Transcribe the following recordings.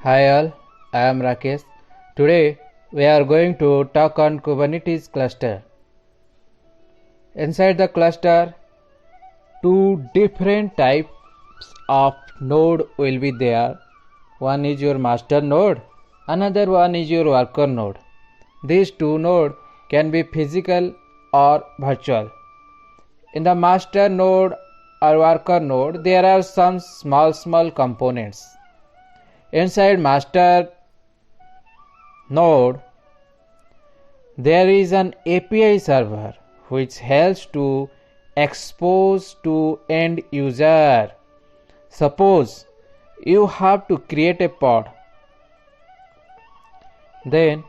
Hi all, I am Rakesh. Today we are going to talk on Kubernetes cluster. Inside the cluster, two different types of node will be there. One is your master node, another one is your worker node. These two nodes can be physical or virtual. In the master node or worker node, there are some small components. Inside master node, there is an API server which helps to expose to end user. Suppose you have to create a pod, then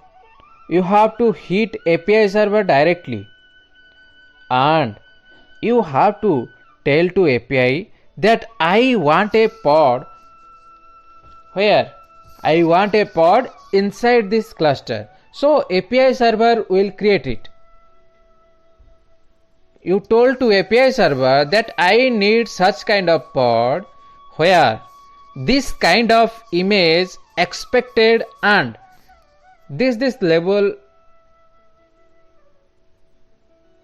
you have to hit API server directly, and you have to tell to API that I want a pod where I want a pod inside this cluster. So API server will create it. You told to API server that I need such kind of pod where this kind of image expected and this label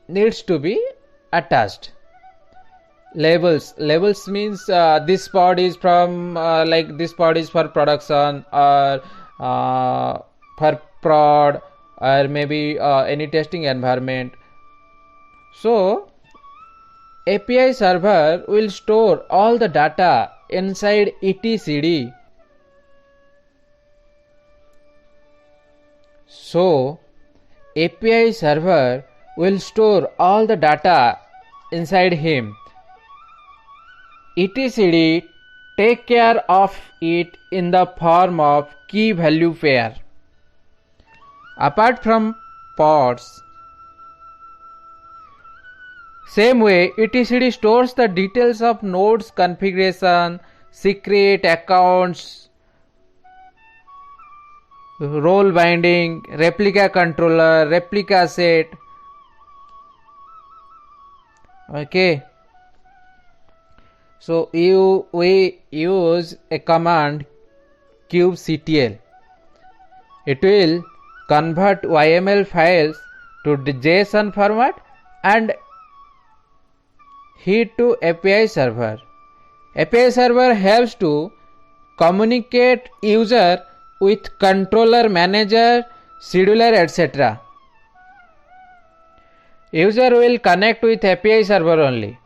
needs to be attached. Labels means this pod is from like this pod is for production or for prod or maybe any testing environment. So API server will store all the data inside etcd. So API server will store all the data inside him. etcd take care of it in the form of key value pair. Apart from pods, same way etcd stores the details of nodes configuration, secret accounts, role binding, replica controller, replica set. Okay. So we use a command kubectl. It will convert YML files to the JSON format and hit to API server. API server helps to communicate user with controller, manager, scheduler, etc. User will connect with API server only.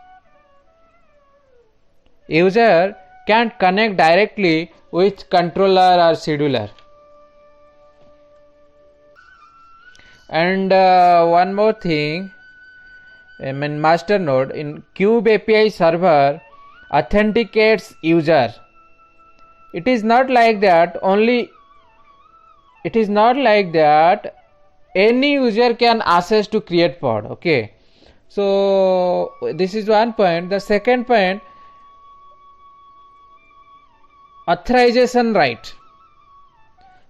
User can't connect directly with controller or scheduler. And one more thing, in master node, in Kube API server authenticates user. It is not like that any user can access to create pod. Okay, so this is one point. The second point, authorization right.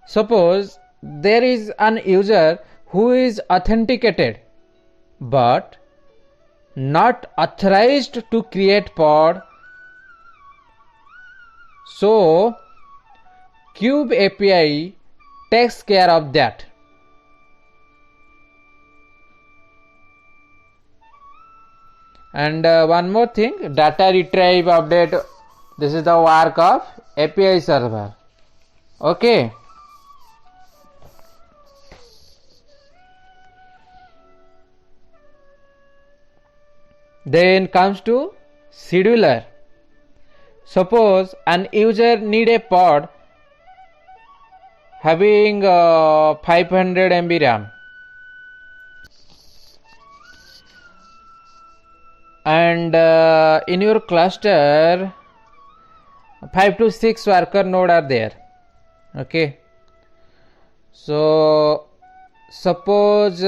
Suppose there is an user who is authenticated but not authorized to create pod. So Kube API takes care of that. And one more thing, data retrieve update. This is the work of API server. Okay. Then comes to scheduler. Suppose an user need a pod having 500 MB RAM and in your cluster 5 to 6 worker node are there. Okay, so suppose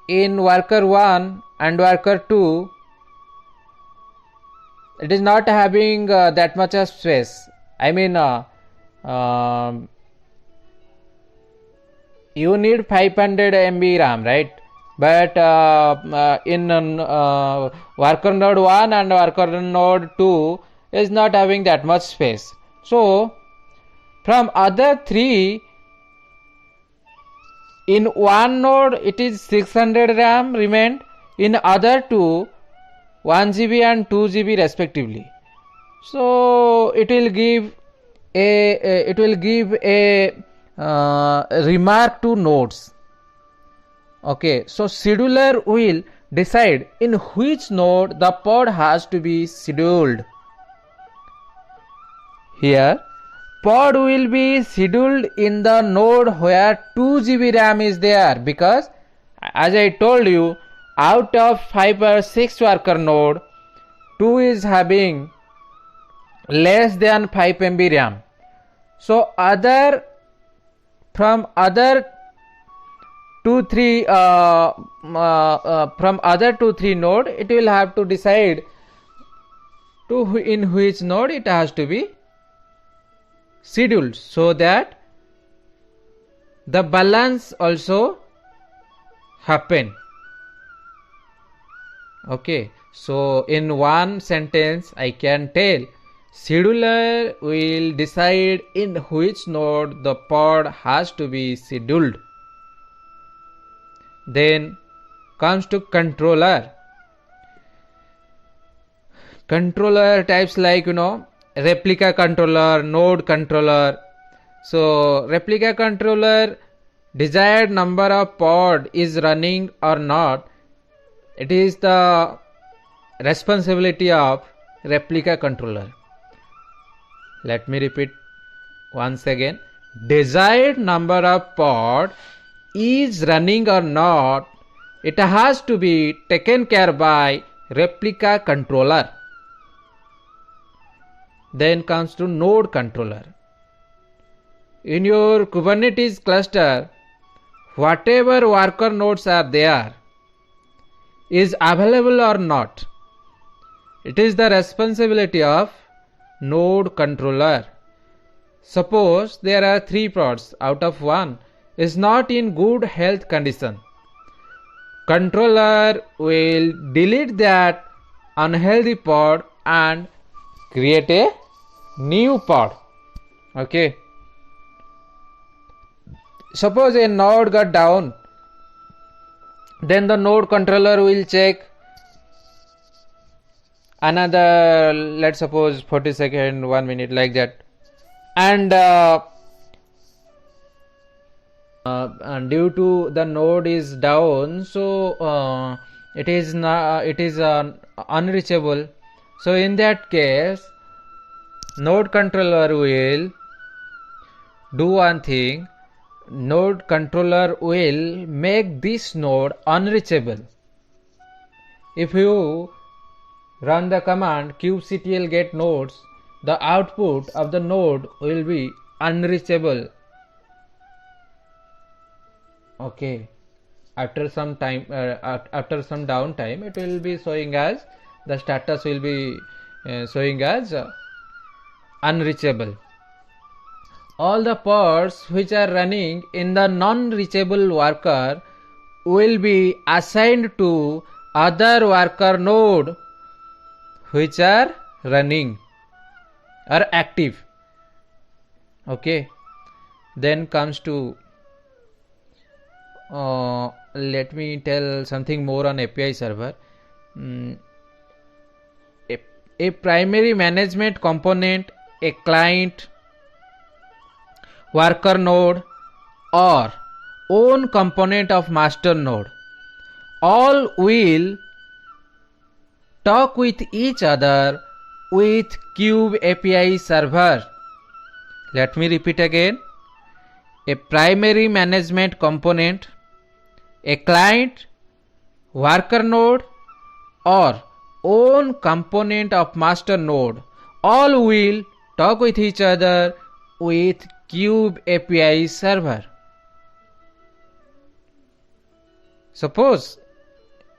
in worker 1 and worker 2 it is not having that much of space. I mean you need 500 MB RAM, right? But in worker node 1 and worker node 2 is not having that much space. So From other three, in one node it is 600 RAM remained, in other two 1 GB and 2 GB respectively. So it will give a remark to nodes. Okay, so scheduler will decide in which node the pod has to be scheduled. Here, pod will be scheduled in the node where 2 GB RAM is there, because as I told you, out of 5 or 6 worker node, 2 is having less than 5 MB RAM. So from other 2-3 node, it will have to decide in which node it has to be scheduled, so that the balance also happen. Okay, so in one sentence I can tell, scheduler will decide in which node the pod has to be scheduled. Then comes to controller. Controller types like replica controller, node controller. So replica controller, desired number of pod is running or not, it is the responsibility of replica controller. Let me repeat once again. Desired number of pod is running or not, it has to be taken care by replica controller. Then comes to node controller. In your Kubernetes cluster, whatever worker nodes are there is available or not, it is the responsibility of node controller. Suppose there are 3 pods out of 1 is not in good health condition. Controller will delete that unhealthy pod and create a new pod. Okay. Suppose a node got down, then the node controller will check another, let's suppose 40 seconds, 1 minute, like that, and due to the node is down, so it is unreachable. So in that case, node controller will do one thing. Node controller will make this node unreachable. If you run the command kubectl get nodes, the output of the node will be unreachable. Okay, after some time, after some downtime, it will be showing as the status will be showing as unreachable. All the pods which are running in the non-reachable worker will be assigned to other worker node which are running or active. Okay, then comes to let me tell something more on API server. A primary management component, a client, worker node, or own component of master node, all will talk with each other with Kube API server. Let me repeat again. A primary management component, a client, worker node, or own component of master node, all will talk with each other with Kube API server. Suppose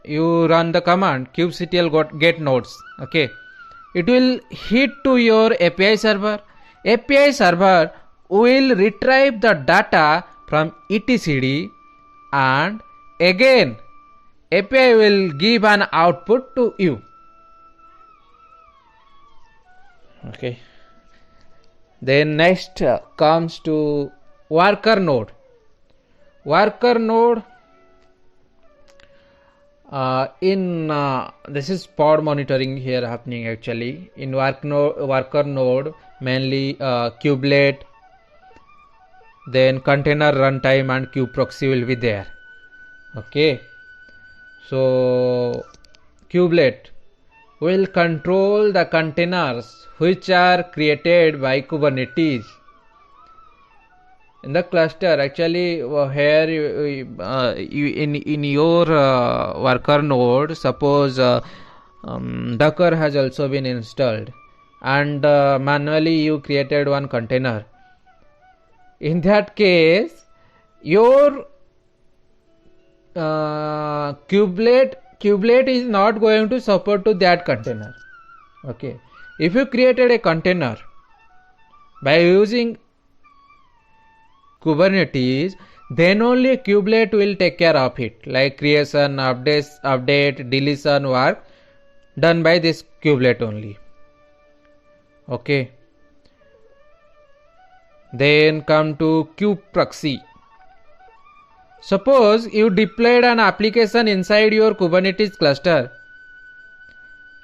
you run the command kubectl get nodes. Okay, it will hit to your API server. API server will retrieve the data from etcd, and again API will give an output to you. Okay, Then next comes to worker node. Worker node this is pod monitoring here happening actually. In worker node mainly kubelet, then container runtime and kubeproxy will be there. Okay, so kubelet will control the containers which are created by Kubernetes in the cluster. Actually here in your worker node, suppose Docker has also been installed and manually you created one container. In that case your kubelet is not going to support to that container. Okay, if you created a container by using Kubernetes, then only kubelet will take care of it, like creation, update, deletion work done by this kubelet only. Okay, then come to kubeproxy. Suppose you deployed an application inside your Kubernetes cluster.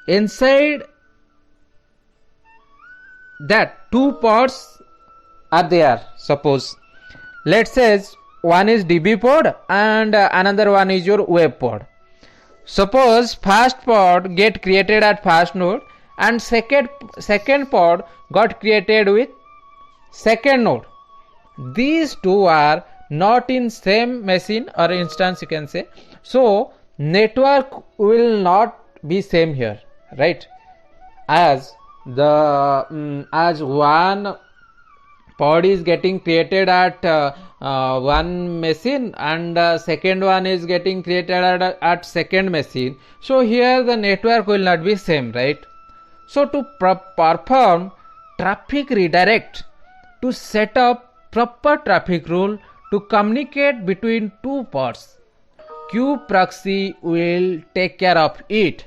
Inside that two pods are there. Suppose let's say one is DB pod and another one is your web pod. Suppose first pod get created at first node and second pod got created with second node. These two are not in same machine or instance, you can say. So network will not be same here, right? As one pod is getting created at one machine and second one is getting created at second machine, so here the network will not be same, right? So to perform traffic redirect, to set up proper traffic rule to communicate between two pods, kubeproxy will take care of it.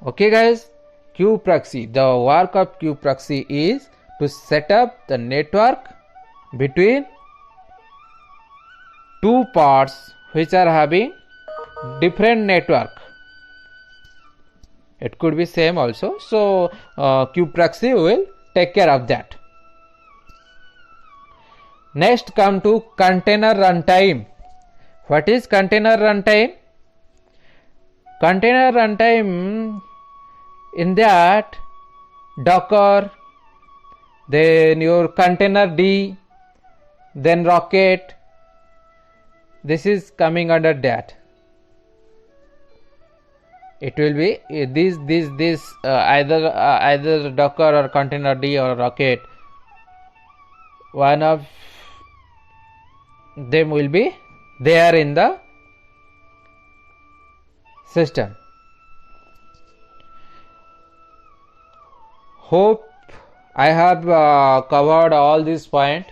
Okay guys, kubeproxy, the work of kubeproxy is to set up the network between two pods which are having different network. It could be same also, so kubeproxy will take care of that. Next come to container runtime. What is container runtime? Container runtime, in that Docker, then your container D, then Rocket, this is coming under that. It will be this either Docker or container D or Rocket, one of them will be there in the system. Hope I have covered all these points.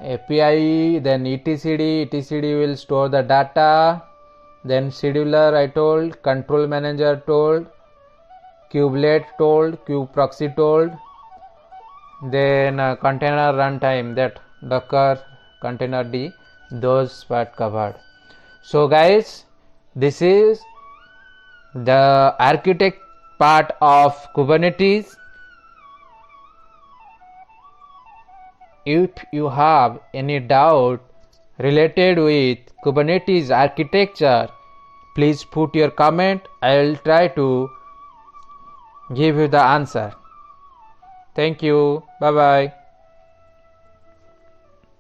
API, then etcd will store the data, then scheduler I told, control manager told, kubelet told, kubeproxy told, then container runtime, that Docker, container D, those part covered. So guys, this is the architect part of Kubernetes. If you have any doubt related with Kubernetes architecture, please put your comment. I will try to give you the answer. Thank you. Bye bye.